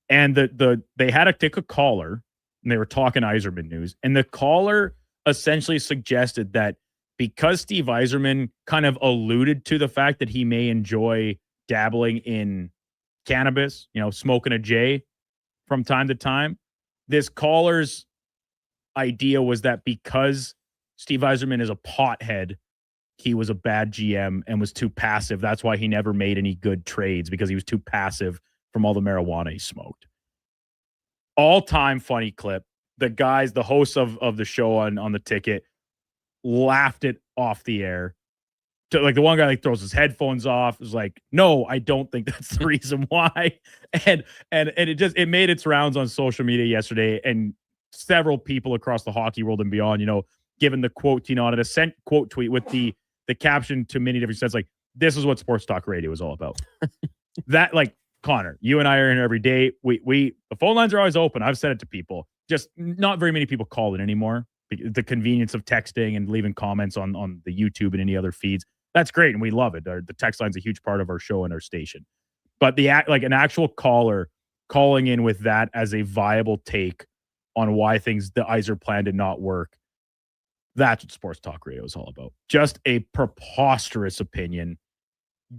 And they had a caller, and they were talking Yzerman news. And the caller essentially suggested that because Steve Yzerman kind of alluded to the fact that he may enjoy dabbling in cannabis, smoking a J from time to time, this caller's idea was that because Steve Yzerman is a pothead, he was a bad GM and was too passive. That's why he never made any good trades, because he was too passive from all the marijuana he smoked. All-time funny clip. The hosts of the show on the ticket laughed it off the air. Like the one guy throws his headphones off, is like, no, I don't think that's the reason why. And it made its rounds on social media yesterday, and several people across the hockey world and beyond, given the quote, on a sent quote tweet with the caption to many different sets, like, this is what sports talk radio is all about. That, like, Connor, you and I are in every day. The phone lines are always open. I've said it to people. Just not very many people call it anymore. the convenience of texting and leaving comments on the YouTube and any other feeds. That's great, and we love it. The text line's a huge part of our show and our station. But an actual caller calling in with that as a viable take on why the Iser plan did not work, that's what Sports Talk Radio is all about. Just a preposterous opinion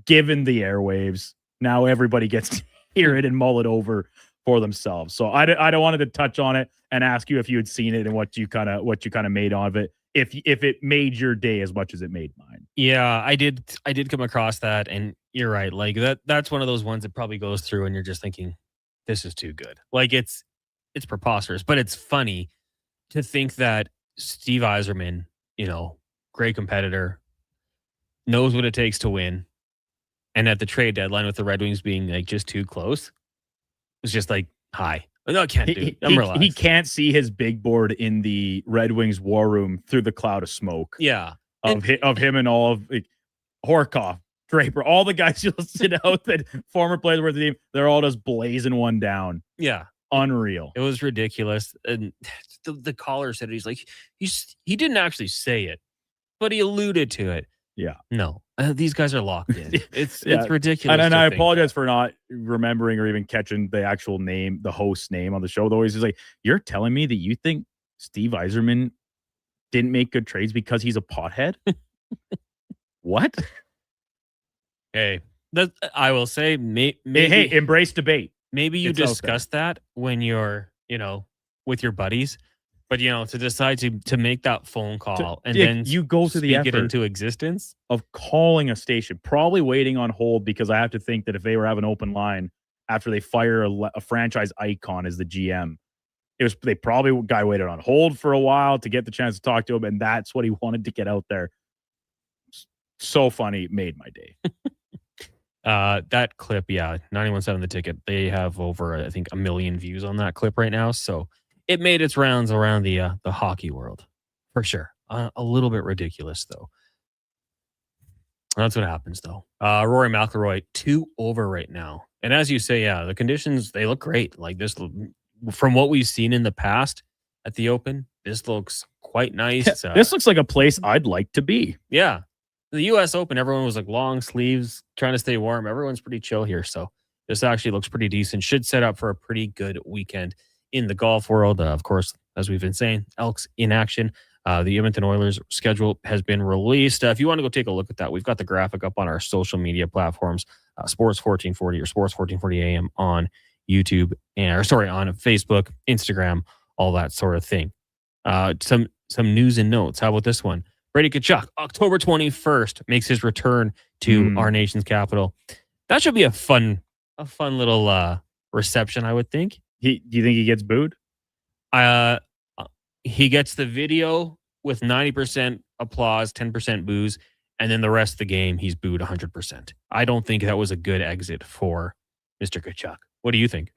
given the airwaves. Now everybody gets to hear it and mull it over for themselves. So I don't wanted to touch on it and ask you if you had seen it and what you kind of made of it. If it made your day as much as it made mine. Yeah, I did come across that, and you're right. Like that's one of those ones that probably goes through and you're just thinking, this is too good. Like it's preposterous, but it's funny to think that Steve Yzerman, great competitor, knows what it takes to win. And at the trade deadline with the Red Wings being like just too close, it's just like, hi. No, I can't do it. I'm relaxed. He can't see his big board in the Red Wings war room through the cloud of smoke. Yeah. Of him and all of Horkoff, Draper, all the guys you listed out that former players were the team, they're all just blazing one down. Yeah. Unreal. It was ridiculous. And the caller said, he's like, he didn't actually say it, but he alluded to it. Yeah. No, these guys are locked in. It's ridiculous. And I apologize for not remembering or even catching the actual name, the host's name on the show. Though he's like, you're telling me that you think Steve Yzerman didn't make good trades because he's a pothead? What? Hey, I will say, maybe, hey, embrace debate. Maybe you discuss that when you're, with your buddies. But, to decide to make that phone call and then you go to the effort effort into existence of calling a station, probably waiting on hold, because I have to think that if they were having an open line after they fire a franchise icon as the GM, they probably guy waited on hold for a while to get the chance to talk to him, and that's what he wanted to get out there. So funny, made my day. That clip, 91.7 The Ticket. They have over, I think, 1 million views on that clip right now. So it made its rounds around the hockey world, for sure. A little bit ridiculous, though. That's what happens, though. Rory McIlroy, 2 over right now. And as you say, the conditions, they look great. Like this, from what we've seen in the past at the Open, this looks quite nice. This looks like a place I'd like to be. Yeah. The U.S. Open, everyone was like long sleeves, trying to stay warm. Everyone's pretty chill here. So this actually looks pretty decent. Should set up for a pretty good weekend in the golf world. Of course, as we've been saying, Elks in action. The Edmonton Oilers schedule has been released. If you want to go take a look at that, we've got the graphic up on our social media platforms, Sports 1440 or Sports 1440 AM on YouTube, on Facebook, Instagram, all that sort of thing. Some news and notes. How about this one? Brady Tkachuk, October 21st, makes his return to our nation's capital. That should be a fun little reception, I would think. Do you think he gets booed? He gets the video with 90% applause, 10% boos, and then the rest of the game, he's booed 100%. I don't think that was a good exit for Mr. Tkachuk. What do you think?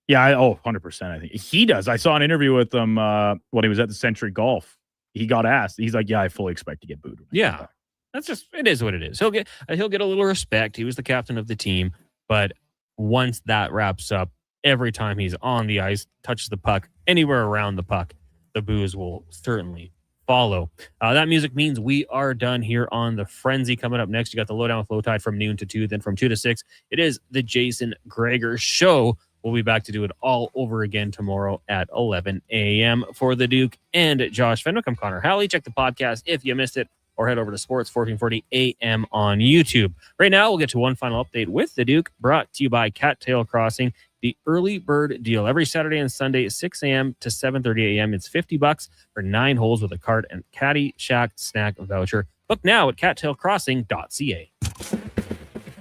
Yeah, 100%. I think he does. I saw an interview with him when he was at the Century Golf. He got asked. He's like, "Yeah, I fully expect to get booed." Yeah, it is what it is. He'll get a little respect. He was the captain of the team, but once that wraps up, every time he's on the ice, touches the puck, anywhere around the puck, the boos will certainly follow. That music means we are done here on the Frenzy. Coming up next, you got the Lowdown with Low Tide from noon to 2, then from 2 to 6. It is the Jason Greger Show. We'll be back to do it all over again tomorrow at 11 a.m. for the Duke and Josh Fenwick. I'm Connor Halley. Check the podcast if you missed it, or head over to Sports 1440 AM on YouTube. Right now, we'll get to one final update with the Duke, brought to you by Cattail Crossing, the early bird deal. Every Saturday and Sunday, 6 a.m. to 7:30 a.m. It's $50 for 9 holes with a cart and Caddy Shack snack voucher. Book now at cattailcrossing.ca.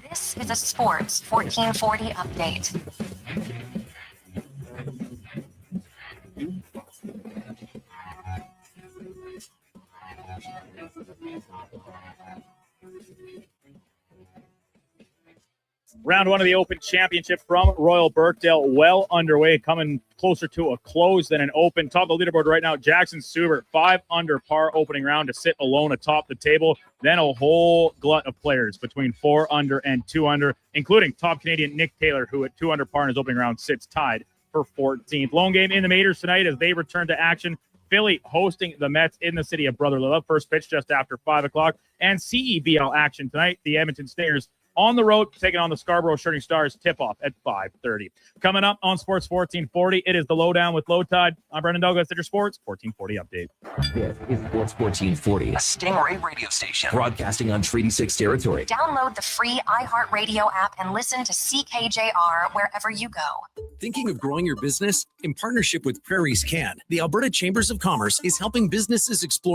This is a Sports 1440 update. Round 1 of the Open Championship from Royal Birkdale well underway, coming closer to a close than an open. Top of the leaderboard right now, Jackson Subert, 5 under par opening round to sit alone atop the table. Then a whole glut of players between 4 under and 2 under, including top Canadian Nick Taylor, who at 2 under par in his opening round sits tied for 14th. Lone game in the majors tonight as they return to action. Philly hosting the Mets in the city of Brotherly Love. First pitch just after 5 o'clock. And CEBL action tonight. The Edmonton Stayers on the road, taking on the Scarborough Shooting Stars. Tip-off at 5:30. Coming up on Sports 1440, it is the Lowdown with Low Tide. I'm Brendan Douglas at your Sports 1440 update. This is Sports 1440, a Stingray radio station broadcasting on Treaty 6 territory. Download the free iHeartRadio app and listen to CKJR wherever you go. Thinking of growing your business? In partnership with Prairie's Can, the Alberta Chambers of Commerce is helping businesses explore